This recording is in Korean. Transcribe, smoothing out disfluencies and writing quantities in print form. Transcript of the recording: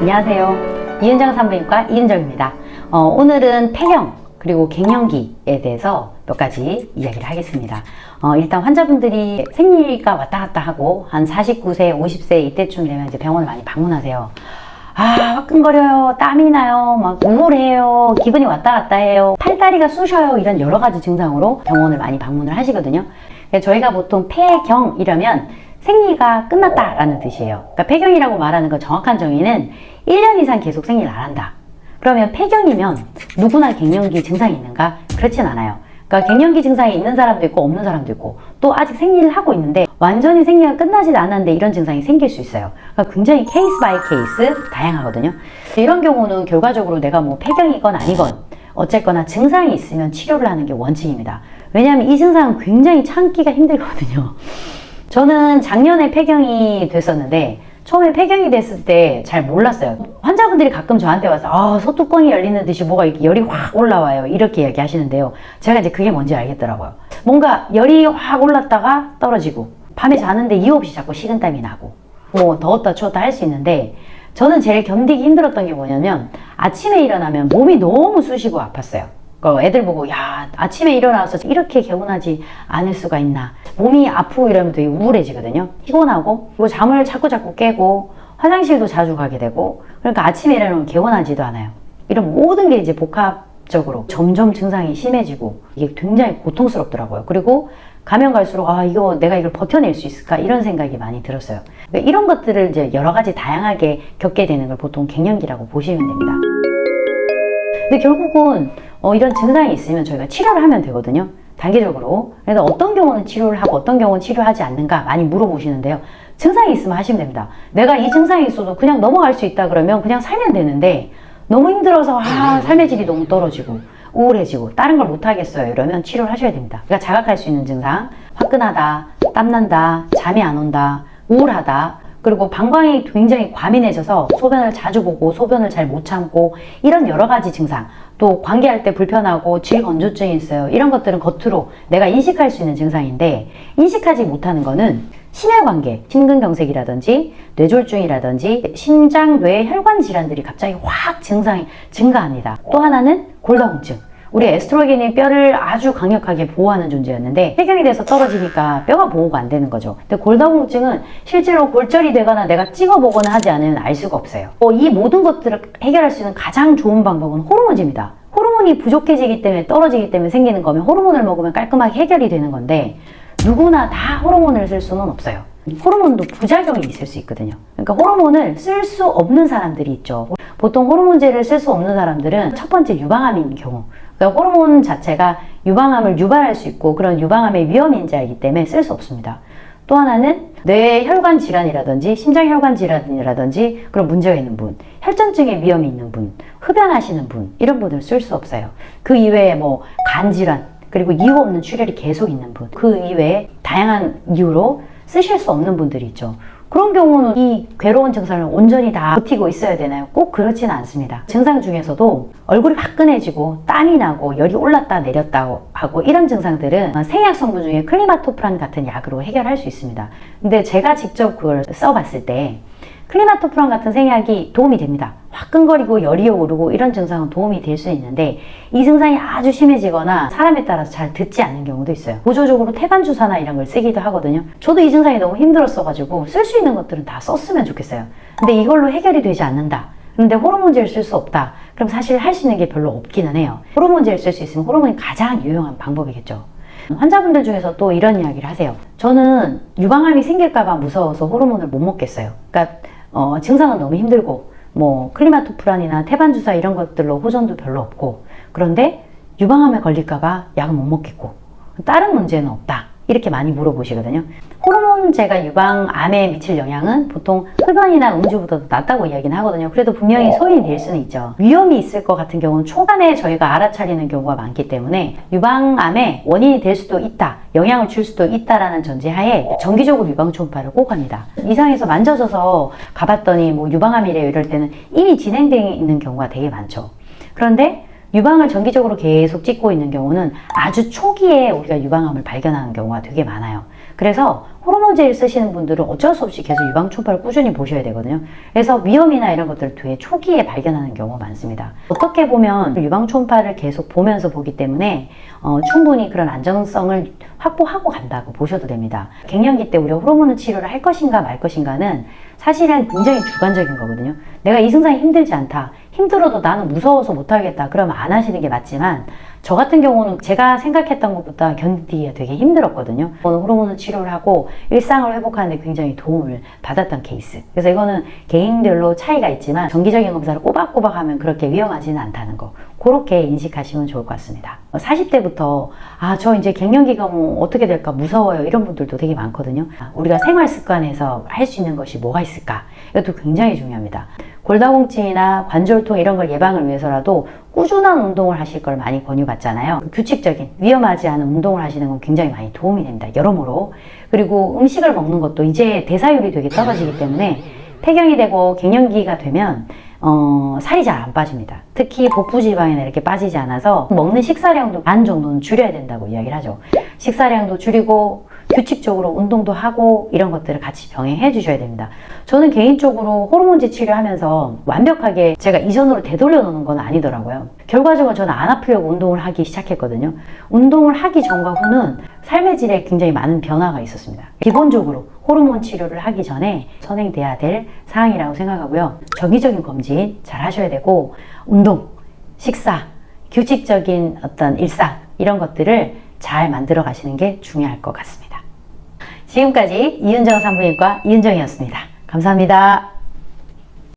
안녕하세요. 이은정 산부인과 이은정입니다. 오늘은 폐경 그리고 갱년기에 대해서 몇 가지 이야기를 하겠습니다. 일단 환자분들이 생리가 왔다 갔다 하고 한 49세, 50세 이때쯤 되면 이제 병원을 많이 방문하세요. 화끈거려요, 땀이 나요, 막 우울해요, 기분이 왔다 갔다 해요, 팔다리가 쑤셔요, 이런 여러 가지 증상으로 병원을 많이 방문을 하시거든요. 저희가 보통 폐경이라면 생리가 끝났다라는 뜻이에요. 그러니까 폐경이라고 말하는 건 정확한 정의는 1년 이상 계속 생리를 안 한다. 그러면 폐경이면 누구나 갱년기 증상이 있는가? 그렇진 않아요. 그러니까 갱년기 증상이 있는 사람도 있고 없는 사람도 있고 또 아직 생리를 하고 있는데 완전히 생리가 끝나지도 않았는데 이런 증상이 생길 수 있어요. 그러니까 굉장히 케이스 바이 케이스 다양하거든요. 이런 경우는 결과적으로 내가 뭐 폐경이건 아니건 어쨌거나 증상이 있으면 치료를 하는 게 원칙입니다. 왜냐하면 이 증상은 굉장히 참기가 힘들거든요. 저는 작년에 폐경이 됐었는데 처음에 폐경이 됐을 때 잘 몰랐어요. 환자분들이 가끔 저한테 와서 소뚜껑이 열리는 듯이 뭐가 이렇게 열이 확 올라와요, 이렇게 얘기하시는데요. 제가 이제 그게 뭔지 알겠더라고요. 뭔가 열이 확 올랐다가 떨어지고 밤에 자는데 이유 없이 자꾸 식은땀이 나고 뭐 더웠다 추웠다 할 수 있는데 저는 제일 견디기 힘들었던 게 뭐냐면 아침에 일어나면 몸이 너무 쑤시고 아팠어요. 애들 보고 야, 아침에 일어나서 이렇게 개운하지 않을 수가 있나, 몸이 아프고 이러면 되게 우울해지거든요. 피곤하고 그리고 잠을 자꾸 깨고 화장실도 자주 가게 되고, 그러니까 아침에 일어나면 개운하지도 않아요. 이런 모든 게 이제 복합적으로 점점 증상이 심해지고 이게 굉장히 고통스럽더라고요. 그리고 가면 갈수록 이거 내가 이걸 버텨낼 수 있을까, 이런 생각이 많이 들었어요. 그러니까 이런 것들을 이제 여러 가지 다양하게 겪게 되는 걸 보통 갱년기라고 보시면 됩니다. 근데 결국은 이런 증상이 있으면 저희가 치료를 하면 되거든요, 단계적으로. 그래서 어떤 경우는 치료를 하고 어떤 경우는 치료하지 않는가 많이 물어보시는데요. 증상이 있으면 하시면 됩니다. 내가 이 증상이 있어도 그냥 넘어갈 수 있다 그러면 그냥 살면 되는데, 너무 힘들어서 삶의 질이 너무 떨어지고 우울해지고 다른 걸 못하겠어요 이러면 치료를 하셔야 됩니다. 그러니까 자각할 수 있는 증상, 화끈하다, 땀난다, 잠이 안 온다, 우울하다, 그리고 방광이 굉장히 과민해져서 소변을 자주 보고 소변을 잘 못 참고, 이런 여러 가지 증상, 또 관계할 때 불편하고 질건조증이 있어요. 이런 것들은 겉으로 내가 인식할 수 있는 증상인데, 인식하지 못하는 거는 심혈관계, 심근경색이라든지 뇌졸중이라든지 심장, 뇌, 혈관 질환들이 갑자기 확 증상이 증가합니다. 또 하나는 골다공증. 우리 에스트로겐이 뼈를 아주 강력하게 보호하는 존재였는데 폐경이 돼서 떨어지니까 뼈가 보호가 안 되는 거죠. 근데 골다공증은 실제로 골절이 되거나 내가 찍어보거나 하지 않으면 알 수가 없어요. 이 모든 것들을 해결할 수 있는 가장 좋은 방법은 호르몬제입니다. 호르몬이 부족해지기 때문에, 떨어지기 때문에 생기는 거면 호르몬을 먹으면 깔끔하게 해결이 되는 건데, 누구나 다 호르몬을 쓸 수는 없어요. 호르몬도 부작용이 있을 수 있거든요. 그러니까 호르몬을 쓸 수 없는 사람들이 있죠. 보통 호르몬제를 쓸 수 없는 사람들은 첫 번째 유방암인 경우, 그러니까 호르몬 자체가 유방암을 유발할 수 있고 그런 유방암의 위험 인자이기 때문에 쓸 수 없습니다. 또 하나는 뇌혈관 질환이라든지 심장혈관 질환이라든지 그런 문제가 있는 분, 혈전증의 위험이 있는 분, 흡연하시는 분, 이런 분들은 쓸 수 없어요. 그 이외에 뭐 간질환, 그리고 이유 없는 출혈이 계속 있는 분, 그 이외에 다양한 이유로 쓰실 수 없는 분들이 있죠. 그런 경우는 이 괴로운 증상을 온전히 다 버티고 있어야 되나요? 꼭 그렇지는 않습니다. 증상 중에서도 얼굴이 화끈해지고 땀이 나고 열이 올랐다 내렸다 하고 이런 증상들은 생약 성분 중에 클리마토프란 같은 약으로 해결할 수 있습니다. 근데 제가 직접 그걸 써봤을 때 클리마토프란 같은 생약이 도움이 됩니다. 화끈거리고 열이 오르고 이런 증상은 도움이 될 수 있는데, 이 증상이 아주 심해지거나 사람에 따라서 잘 듣지 않는 경우도 있어요. 보조적으로 태반주사나 이런 걸 쓰기도 하거든요. 저도 이 증상이 너무 힘들었어가지고 쓸 수 있는 것들은 다 썼으면 좋겠어요. 근데 이걸로 해결이 되지 않는다, 그런데 호르몬제를 쓸 수 없다, 그럼 사실 할 수 있는 게 별로 없기는 해요. 호르몬제를 쓸 수 있으면 호르몬이 가장 유용한 방법이겠죠. 환자분들 중에서 또 이런 이야기를 하세요. 저는 유방암이 생길까봐 무서워서 호르몬을 못 먹겠어요. 그러니까 증상은 너무 힘들고 뭐 클리마토프란이나 태반주사 이런 것들로 호전도 별로 없고, 그런데 유방암에 걸릴까봐 약은 못 먹겠고 다른 문제는 없다, 이렇게 많이 물어보시거든요. 호르몬제가 유방암에 미칠 영향은 보통 흡연이나 음주보다도 낫다고 이야기는 하거든요. 그래도 분명히 소인이 될 수는 있죠. 위험이 있을 것 같은 경우는 초반에 저희가 알아차리는 경우가 많기 때문에 유방암의 원인이 될 수도 있다, 영향을 줄 수도 있다라는 전제하에 정기적으로 유방 초음파를 꼭 합니다. 이상해서 만져져서 가봤더니 뭐 유방암이래요 이럴 때는 이미 진행되어 있는 경우가 되게 많죠. 그런데 유방을 정기적으로 계속 찍고 있는 경우는 아주 초기에 우리가 유방암을 발견하는 경우가 되게 많아요. 그래서 호르몬제를 쓰시는 분들은 어쩔 수 없이 계속 유방초파를 꾸준히 보셔야 되거든요. 그래서 위험이나 이런 것들을 되게 초기에 발견하는 경우가 많습니다. 어떻게 보면 유방초파를 계속 보면서 보기 때문에 충분히 그런 안정성을 확보하고 간다고 보셔도 됩니다. 갱년기 때 우리가 호르몬 치료를 할 것인가 말 것인가는 사실은 굉장히 주관적인 거거든요. 내가 이 증상이 힘들지 않다. 힘들어도 나는 무서워서 못하겠다. 그러면 안 하시는 게 맞지만 저 같은 경우는 제가 생각했던 것보다 견디기가 되게 힘들었거든요. 저는 호르몬 치료를 하고 일상을 회복하는 데 굉장히 도움을 받았던 케이스. 그래서 이거는 개인별로 차이가 있지만 정기적인 검사를 꼬박꼬박 하면 그렇게 위험하지는 않다는 거. 그렇게 인식하시면 좋을 것 같습니다. 40대부터 저 이제 갱년기가 뭐 어떻게 될까 무서워요 이런 분들도 되게 많거든요. 우리가 생활 습관에서 할 수 있는 것이 뭐가 있을까? 이것도 굉장히 중요합니다. 골다공증이나 관절통 이런 걸 예방을 위해서라도 꾸준한 운동을 하실 걸 많이 권유받잖아요. 규칙적인 위험하지 않은 운동을 하시는 건 굉장히 많이 도움이 됩니다. 여러모로. 그리고 음식을 먹는 것도 이제 대사율이 되게 떨어지기 때문에 폐경이 되고 갱년기가 되면 살이 잘 안 빠집니다. 특히 복부지방이나 이렇게 빠지지 않아서 먹는 식사량도 반 정도는 줄여야 된다고 이야기를 하죠. 식사량도 줄이고 규칙적으로 운동도 하고 이런 것들을 같이 병행해 주셔야 됩니다. 저는 개인적으로 호르몬제 치료하면서 완벽하게 제가 이전으로 되돌려 놓는 건 아니더라고요. 결과적으로 저는 안 아프려고 운동을 하기 시작했거든요. 운동을 하기 전과 후는 삶의 질에 굉장히 많은 변화가 있었습니다. 기본적으로 호르몬 치료를 하기 전에 선행돼야 될 사항이라고 생각하고요. 정기적인 검진 잘 하셔야 되고 운동, 식사, 규칙적인 어떤 일상 이런 것들을 잘 만들어 가시는 게 중요할 것 같습니다. 지금까지 이은정 산부인과 이은정이었습니다. 감사합니다.